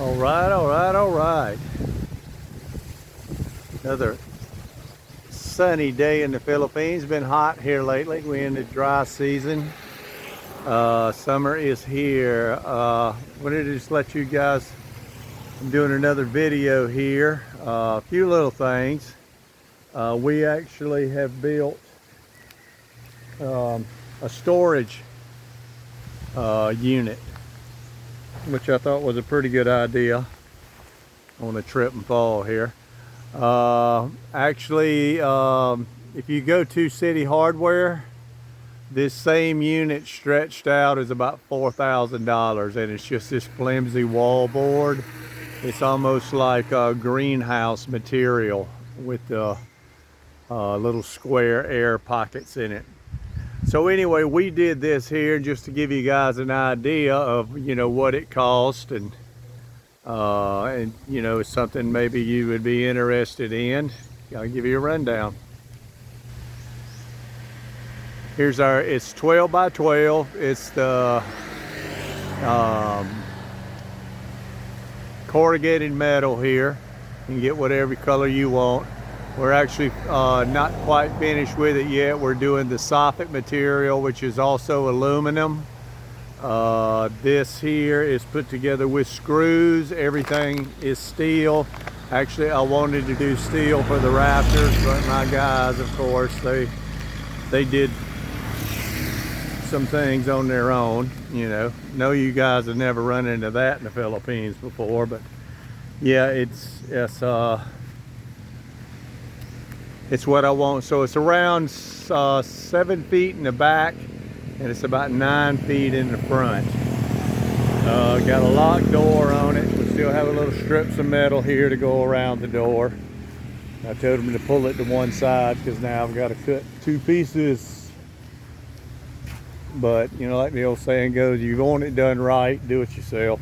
All right, all right, all right. Another sunny day in the Philippines. Been hot here lately. We're in the dry season. Summer is here. Wanted to just let you guys, I'm doing another video here. A few little things. We actually have built a storage unit, which I thought was a pretty good idea on a trip and fall here. If you go to City Hardware, this same unit stretched out is about $4,000, and it's just this flimsy wall board. It's almost like a greenhouse material with the little square air pockets in it. So anyway, we did this here just to give you guys an idea of, you know, what it cost, and you know, something maybe you would be interested in. I'll give you a rundown. Here's it's 12 by 12. It's the corrugated metal here. You can get whatever color you want. We're actually not quite finished with it yet. We're doing the soffit material, which is also aluminum. This here is put together with screws. Everything is steel. Actually, I wanted to do steel for the rafters, but my guys, of course, they did some things on their own. You know you guys have never run into that in the Philippines before, but yeah, it's what I want. So it's around 7 feet in the back, and it's about 9 feet in the front. Got a locked door on it. We still have a little strips of metal here to go around the door. I told them to pull it to one side because now I've got to cut two pieces. But you know, like the old saying goes, you want it done right, do it yourself.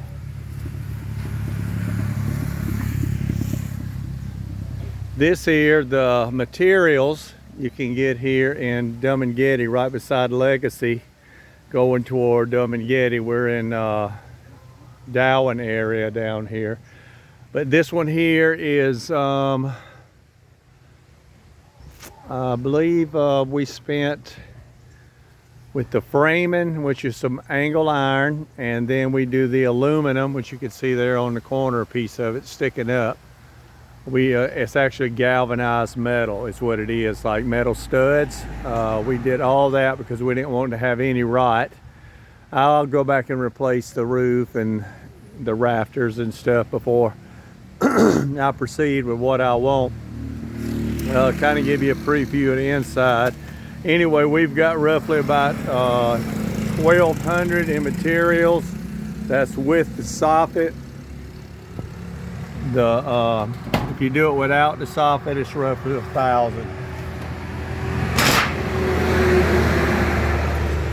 This here, the materials you can get here in Dumaguete, right beside Legacy, going toward Dumaguete. We're in Darwin area down here. But this one here is, I believe we spent with the framing, which is some angle iron, and then we do the aluminum, which you can see there on the corner piece of it sticking up. It's actually galvanized metal is what it is, like metal studs. We did all that because we didn't want to have any rot. I'll go back and replace the roof and the rafters and stuff before I proceed with what I want. Kind of give you a preview of the inside. Anyway, we've got roughly about 1,200 in materials. That's with the soffit. If you do it without the soffit, it's roughly 1,000.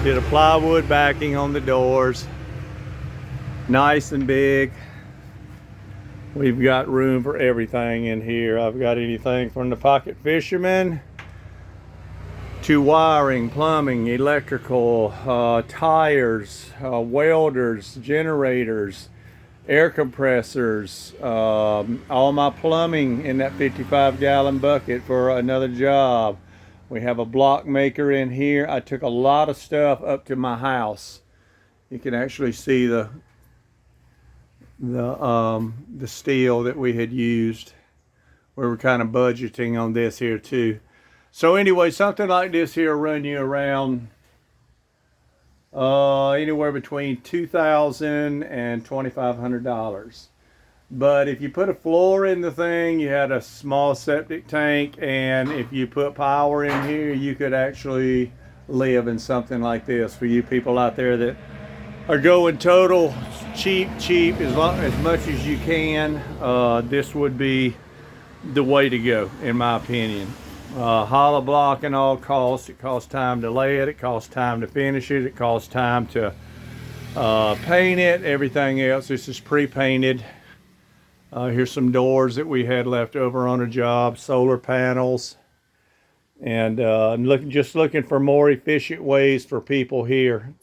Did a plywood backing on the doors, nice and big. We've got room for everything in here. I've got anything from the pocket fisherman to wiring, plumbing, electrical, tires, welders, generators, air compressors, all my plumbing in that 55-gallon bucket for another job. We have a block maker in here. I took a lot of stuff up to my house. You can actually see the steel that we had used. We were kind of budgeting on this here too. So anyway, something like this here will run you around anywhere between $2,000 and $2,500. But if you put a floor in the thing, you had a small septic tank, and if you put power in here, you could actually live in something like this. For you people out there that are going total cheap as much as you can, this would be the way to go, in my opinion. Hollow block and all costs. It costs time to lay it. It costs time to finish it. It costs time to paint it. Everything else. This is pre-painted. Here's some doors that we had left over on a job. Solar panels. And just looking for more efficient ways for people here.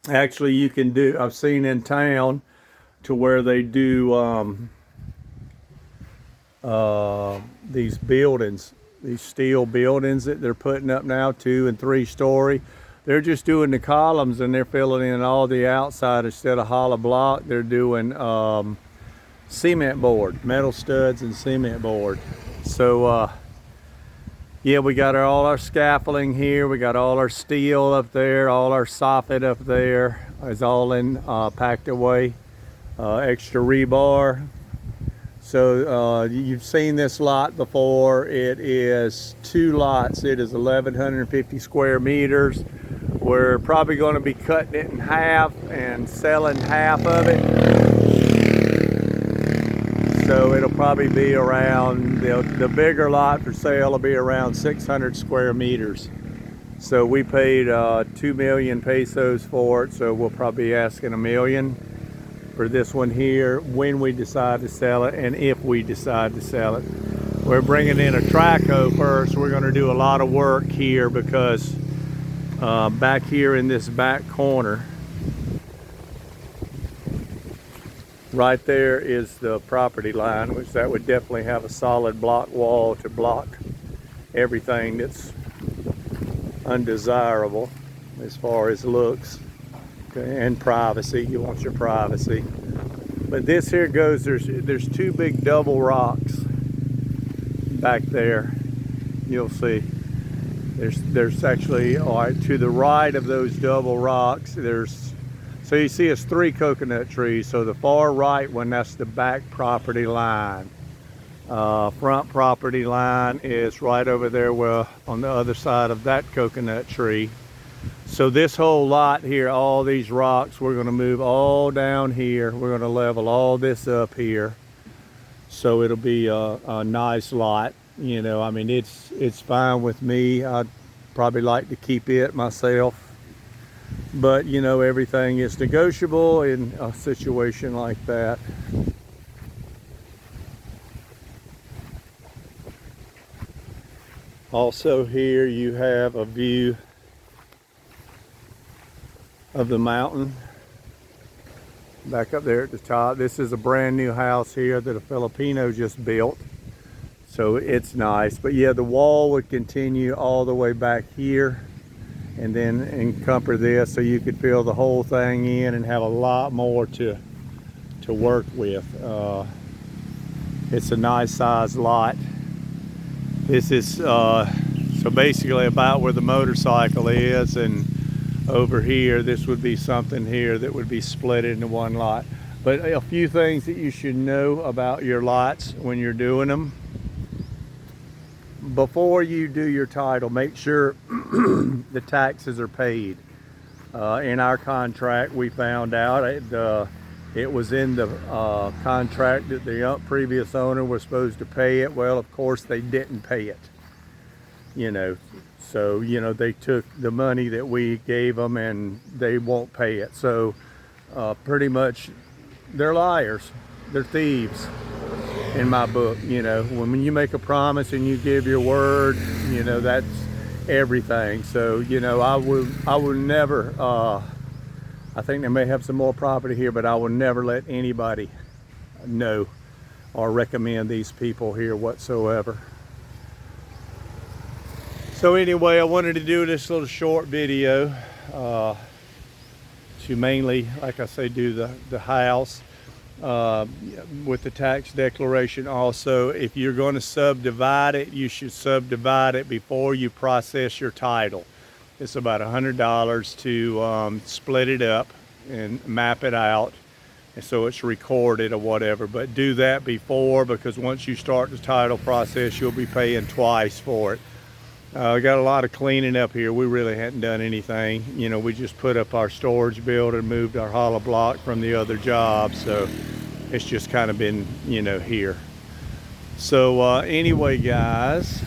Actually, you can do, I've seen in town, to where they do these buildings, these steel buildings that they're putting up now, 2- and 3-story. They're just doing the columns and they're filling in all the outside instead of hollow block. They're doing cement board, metal studs and cement board. So yeah, we got all our scaffolding here. We got all our steel up there, all our soffit up there is all in packed away. Extra rebar. So you've seen this lot before. It is 2 lots. It is 1,150 square meters. We're probably going to be cutting it in half and selling half of it. So it'll probably be around, the bigger lot for sale will be around 600 square meters. So we paid 2 million pesos for it, so we'll probably be asking $1 million for this one here when we decide to sell it, and if we decide to sell it. We're bringing in a trackhoe first. We're going to do a lot of work here because back here in this back corner, right there is the property line, which that would definitely have a solid block wall to block everything that's undesirable as far as looks, okay, and privacy. You want your privacy. But this here goes, there's 2 big double rocks back there. You'll see. There's actually, all right, to the right of those double rocks, so you see it's 3 coconut trees. So the far right one, that's the back property line. Front property line is right over there, well, on the other side of that coconut tree. So this whole lot here, all these rocks, we're going to move all down here. We're going to level all this up here. So it'll be a nice lot. You know, I mean, it's fine with me. I'd probably like to keep it myself. But, you know, everything is negotiable in a situation like that. Also here you have a view of the mountain back up there at the top. This is a brand new house here that a Filipino just built, so it's nice. But yeah, the wall would continue all the way back here and then encumber this, so you could fill the whole thing in and have a lot more to work with. It's a nice sized lot. This is so basically about where the motorcycle is, and over here this would be something here that would be split into one lot. But a few things that you should know about your lots when you're doing them. Before you do your title, make sure the taxes are paid. In our contract, we found out it was in the contract that the previous owner was supposed to pay it. Well, of course they didn't pay it, you know. So, you know, they took the money that we gave them and they won't pay it. So pretty much they're liars, they're thieves in my book. You know, when you make a promise and you give your word, you know, that's everything. So, you know, I will never, I think they may have some more property here, but I will never let anybody know or recommend these people here whatsoever. So anyway, I wanted to do this little short video to mainly, like I say, do the house with the tax declaration. Also, if you're going to subdivide it, you should subdivide it before you process your title. It's about $100 to split it up and map it out, and so it's recorded or whatever. But do that before, because once you start the title process, you'll be paying twice for it. We got a lot of cleaning up here. We really hadn't done anything. You know, we just put up our storage building, moved our hollow block from the other job, so it's just kind of been, you know, here. So anyway, guys,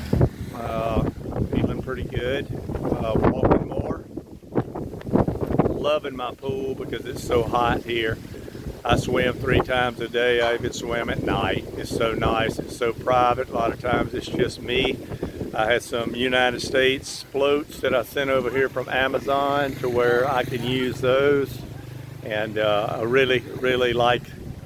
feeling pretty good. Walking more. Loving my pool because it's so hot here. I swim 3 times a day. I even swim at night. It's so nice. It's so private. A lot of times it's just me. I had some United States floats that I sent over here from Amazon to where I can use those. And I really like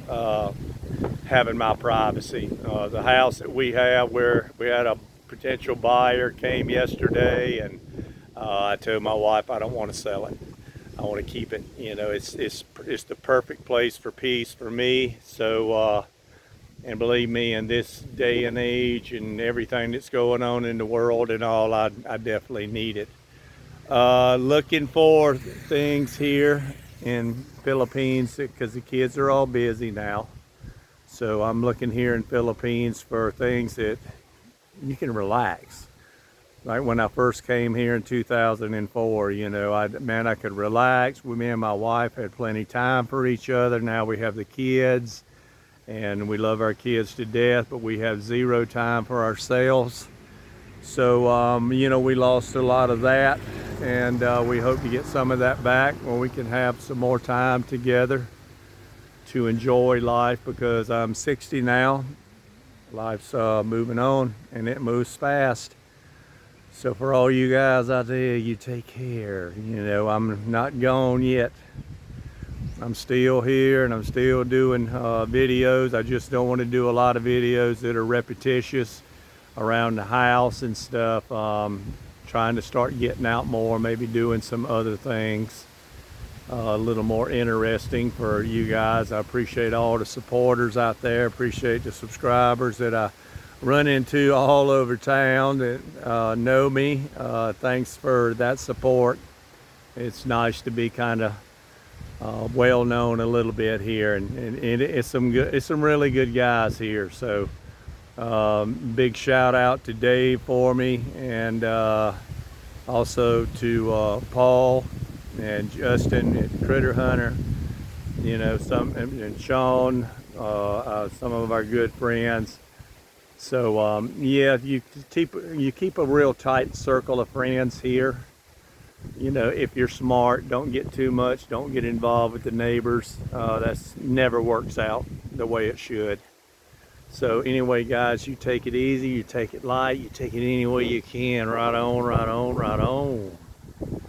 having my privacy. The house that we have, where we had a potential buyer came yesterday, and I told my wife I don't want to sell it. I want to keep it. You know, it's the perfect place for peace for me. So, and believe me, in this day and age and everything that's going on in the world and all, I definitely need it. Looking for things here in Philippines because the kids are all busy now. So I'm looking here in Philippines for things that you can relax. Like when I first came here in 2004, you know, I could relax. Me and my wife had plenty of time for each other. Now we have the kids, and we love our kids to death, but we have zero time for ourselves. So, you know, we lost a lot of that, and we hope to get some of that back where we can have some more time together to enjoy life, because I'm 60 now. Life's moving on, and it moves fast. So for all you guys out there, you take care. You know, I'm not gone yet. I'm still here, and I'm still doing videos. I just don't want to do a lot of videos that are repetitious around the house and stuff. Trying to start getting out more, maybe doing some other things a little more interesting for you guys. I appreciate all the supporters out there. Appreciate the subscribers that I run into all over town that know me. Thanks for that support. It's nice to be kind of well known a little bit here, and it's some really good guys here. So big shout out to Dave for me, and also to Paul and Justin and Critter Hunter, you know, and Sean, some of our good friends. So yeah, you keep a real tight circle of friends here. You know, if you're smart, don't get too much, don't get involved with the neighbors. That's never works out the way it should. So anyway, guys, you take it easy, you take it light, you take it any way you can. Right on, right on, right on.